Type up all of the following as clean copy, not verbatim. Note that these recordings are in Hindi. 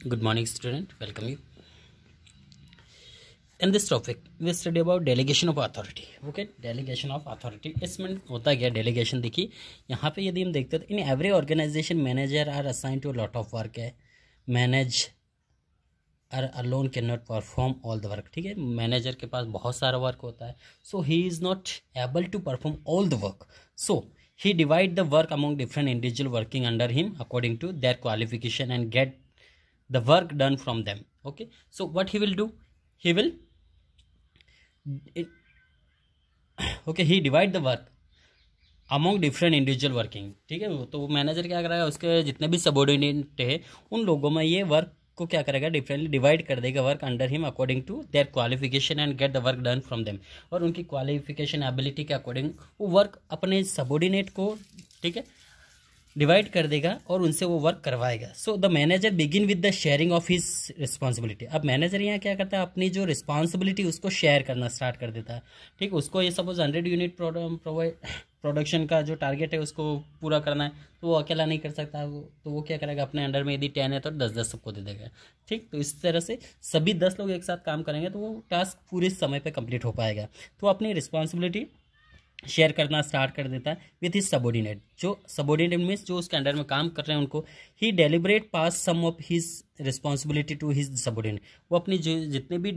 Good morning, student. Welcome you. In this topic, we study about delegation of authority. Okay, delegation of authority. इसमें होता क्या delegation? देखिए यहाँ पे यदि हम देखते हैं in every organisation manager are assign to lot of work है. Manage are alone can not perform all the work. ठीक है, मैनेजर के पास बहुत सारा वर्क होता है. So he is not able to perform all the work. So he divide the work among different individual working under him according to their qualification and get the work done from them. Okay, so what he will do, he will he divide the work among different individual working. ठीक है, तो मैनेजर क्या करेगा, उसके जितने भी सबऑर्डिनेट है उन लोगों में ये वर्क को क्या करेगा, डिफरेंटली डिवाइड कर देगा work under him according to their qualification and get the work done from them. और उनकी क्वालिफिकेशन एबिलिटी के अकॉर्डिंग वो वर्क अपने सबऑर्डिनेट को, ठीक है, डिवाइड कर देगा और उनसे वो वर्क करवाएगा. So the manager begin with the sharing of his responsibility. अब मैनेजर यहाँ क्या करता है, अपनी जो रिस्पॉन्सिबिलिटी उसको शेयर करना स्टार्ट कर देता है. ठीक, उसको ये सपोज 100 यूनिट प्रोडक्शन का जो टारगेट है उसको पूरा करना है, तो वो अकेला नहीं कर सकता. तो वो क्या करेगा, अपने अंडर में यदि 10 है तो 10-10 सबको दे देगा. ठीक, तो इस तरह से सभी 10 लोग एक साथ काम करेंगे तो वो टास्क पूरे समय पे कंप्लीट हो पाएगा. तो अपनी रिस्पॉन्सिबिलिटी शेयर करना स्टार्ट कर देता है विथ हिज सबऑर्डिनेट. जो सबऑर्डिनेट मीन्स जो उसके अंडर में काम कर रहे हैं उनको ही deliberate pass some of his responsibility to his subordinate. वो अपनी जो जितने भी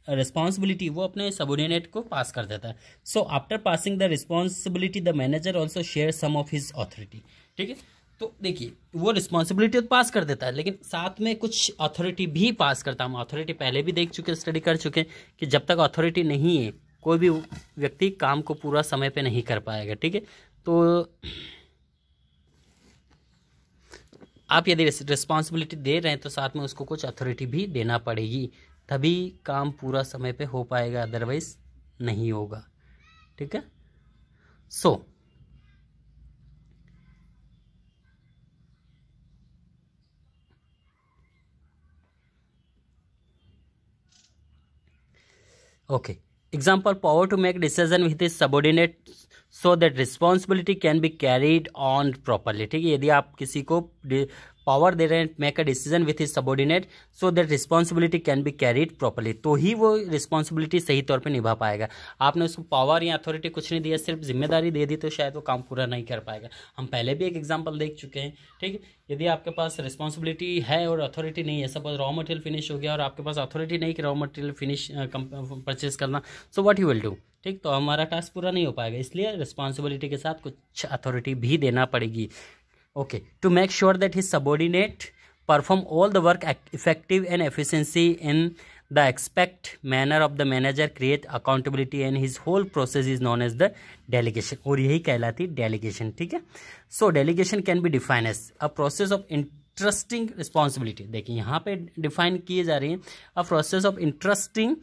रिस्पॉन्सिबिलिटी वो अपने सबऑर्डिनेट को पास कर देता है. So after passing the responsibility the manager also share some of his authority. ठीक है, तो देखिए वो रिस्पॉन्सिबिलिटी तो पास कर देता है लेकिन साथ में कुछ अथॉरिटी भी पास करता है. हम अथॉरिटी पहले भी देख चुके, स्टडी कर चुके कि जब तक अथॉरिटी नहीं है कोई भी व्यक्ति काम को पूरा समय पे नहीं कर पाएगा. ठीक है, तो आप यदि रिस्पॉन्सिबिलिटी दे रहे हैं तो साथ में उसको कुछ अथॉरिटी भी देना पड़ेगी, तभी काम पूरा समय पे हो पाएगा, अदरवाइज नहीं होगा. ठीक है, so okay, example, power to make decision with his subordinate so that responsibility can be carried on properly. ठीक है, यदि आप किसी को पावर दे रहे हैं make a decision with his subordinate so that responsibility can be carried properly, तो ही वो रिस्पॉन्सिबिलिटी सही तौर पे निभा पाएगा. आपने उसको पावर या अथॉरिटी कुछ नहीं दिया, सिर्फ जिम्मेदारी दे दी, तो शायद वो काम पूरा नहीं कर पाएगा. हम पहले भी एक एग्जांपल देख चुके हैं. ठीक है, यदि आपके पास रिस्पॉन्सिबिलिटी है और अथॉरिटी नहीं है, सपोज रॉ मटेरियल फिनिश हो गया और आपके पास अथॉरिटी नहीं कि रॉ मटेरियल फिनिश परचेज करना, so what you will do. ठीक, तो हमारा टास्क पूरा नहीं हो पाएगा, इसलिए रिस्पॉन्सिबिलिटी के साथ कुछ अथॉरिटी भी देना पड़ेगी. Okay, to make sure that his subordinate perform all the work effective and efficiency in the expect manner of the manager create accountability and his whole process is known as the delegation. और यही कहलाती delegation. ठीक है, so delegation can be defined as a process of entrusting responsibility. देखिए यहाँ पे डिफाइन किए जा रही है a process of entrusting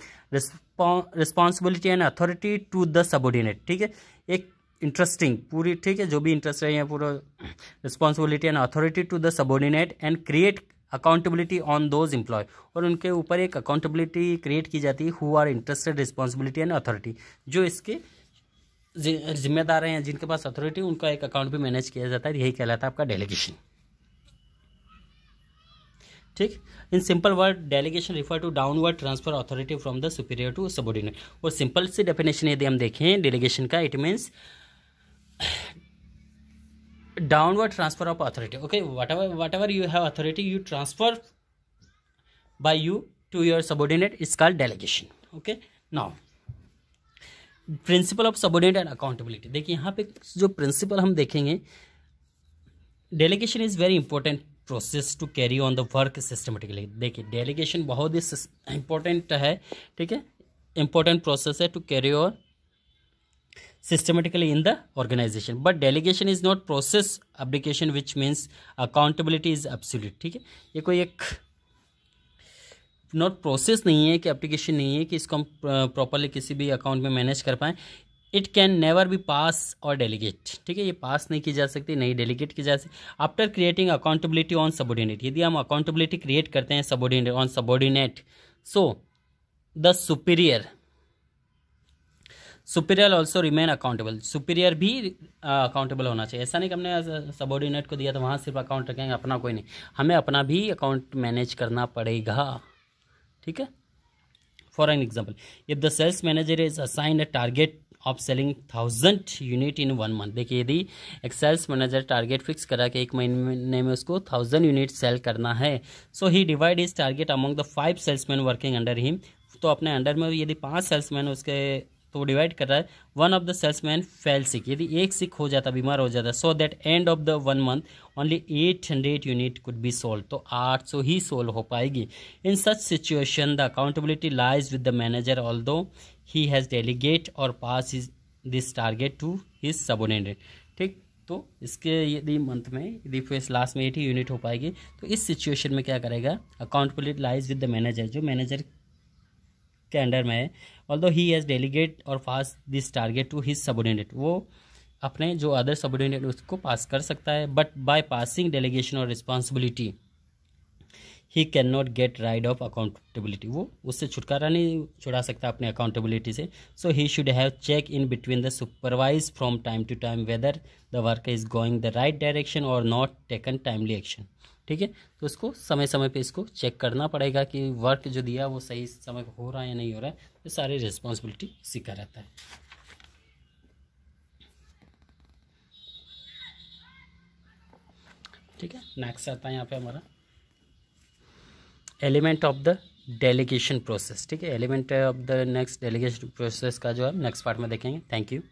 responsibility and authority to the subordinate. ठीक है, एक इंटरेस्टिंग पूरी, ठीक है, जो भी इंटरेस्ट है पूरा responsibility and authority to the subordinate and create accountability on those employ. और उनके ऊपर एक अकाउंटेबिलिटी क्रिएट की जाती है who are interested responsibility and authority. जो इसके जिम्मेदार हैं, जिनके पास अथॉरिटी, उनका एक अकाउंट भी मैनेज किया जाता है. यही कहलाता है आपका डेलीगेशन. ठीक, in simple word delegation refer to downward transfer authority from the superior to subordinate. और सिंपल सी डेफिनेशन यदि हम देखें डेलीगेशन का, it means downward transfer of authority. Okay, whatever you have authority you transfer by you to your subordinate is called delegation. Okay, now principle of subordinate and accountability. देखिए यहाँ पे जो प्रिंसिपल हम देखेंगे, delegation is very important process to carry on the work systematically. देखिए delegation बहुत ही important है. ठीक है, important process है to carry on systematically in the organization, but delegation is not process abdication which means accountability is absolute. ठीक है, ये कोई एक नॉट प्रोसेस नहीं है कि एप्लीकेशन नहीं है कि इसको हम प्रॉपरली किसी भी अकाउंट में मैनेज कर पाएँ. इट कैन नेवर बी पास और डेलीगेट. ठीक है, ये पास नहीं की जा सकती, नहीं डेलीगेट की जा सकती. After creating accountability on subordinate, यदि हम अकाउंटेबिलिटी क्रिएट करते हैं subordinate on subordinate, so the superior superior also remain accountable, superior भी अकाउंटेबल होना चाहिए। ऐसा नहीं कि हमने सबॉर्डिनेट को दिया तो वहाँ सिर्फ अकाउंट रखेंगे, अपना कोई नहीं, हमें अपना भी अकाउंट मैनेज करना पड़ेगा। ठीक है। For an example, if the sales manager is assign a target of selling 1000 unit in 1 month, देखिए यदि एक सेल्स मैनेजर टारगेट फिक्स करा कि 1 महीने में उसको 1000 यूनिट सेल करना है, so he divide his target among the 5 salesman working under him, तो अपने अंडर में यदि 5 सेल्समैन उसके तो वो डिवाइड कर रहा है। One of the salesman fell sick, यदि एक सिक हो जाता, बीमार हो जाता, so that end of the 1 month only 800 unit could be sold, तो 800 ही सोल्ड हो पाएगी। In such situation the accountability lies with the manager although he has delegate और pass this target to his subordinate. ठीक, तो इसके यदि मंथ में यदि फिर लास्ट में 80 यूनिट हो पाएगी, तो इस सिचुएशन में क्या करेगा, accountability lies with the manager, जो मैनेजर के अंडर में है, ऑल्दो ही हैज़ डेलीगेट और pass this target to his subordinate, वो अपने जो अदर सबऑर्डिनेट उसको पास कर सकता है, बट बाय पासिंग डेलीगेशन और responsibility he can not get rid of accountability, वो उससे छुटकारा नहीं छुड़ा सकता अपने अकाउंटेबिलिटी से। So he should have check in between the supervise from time to time whether the work is going the right direction और नॉट टेकन टाइमली एक्शन। ठीक है, तो उसको समय समय पे इसको चेक करना पड़ेगा कि वर्क जो दिया वो सही समय हो रहा है या नहीं हो रहा है, तो सारी रिस्पॉन्सिबिलिटी इसी का रहता है। ठीक है, नेक्स्ट आता है यहाँ पे हमारा element of the delegation process. ठीक है, element of the next delegation process का जो है नेक्स्ट पार्ट में देखेंगे। Thank you.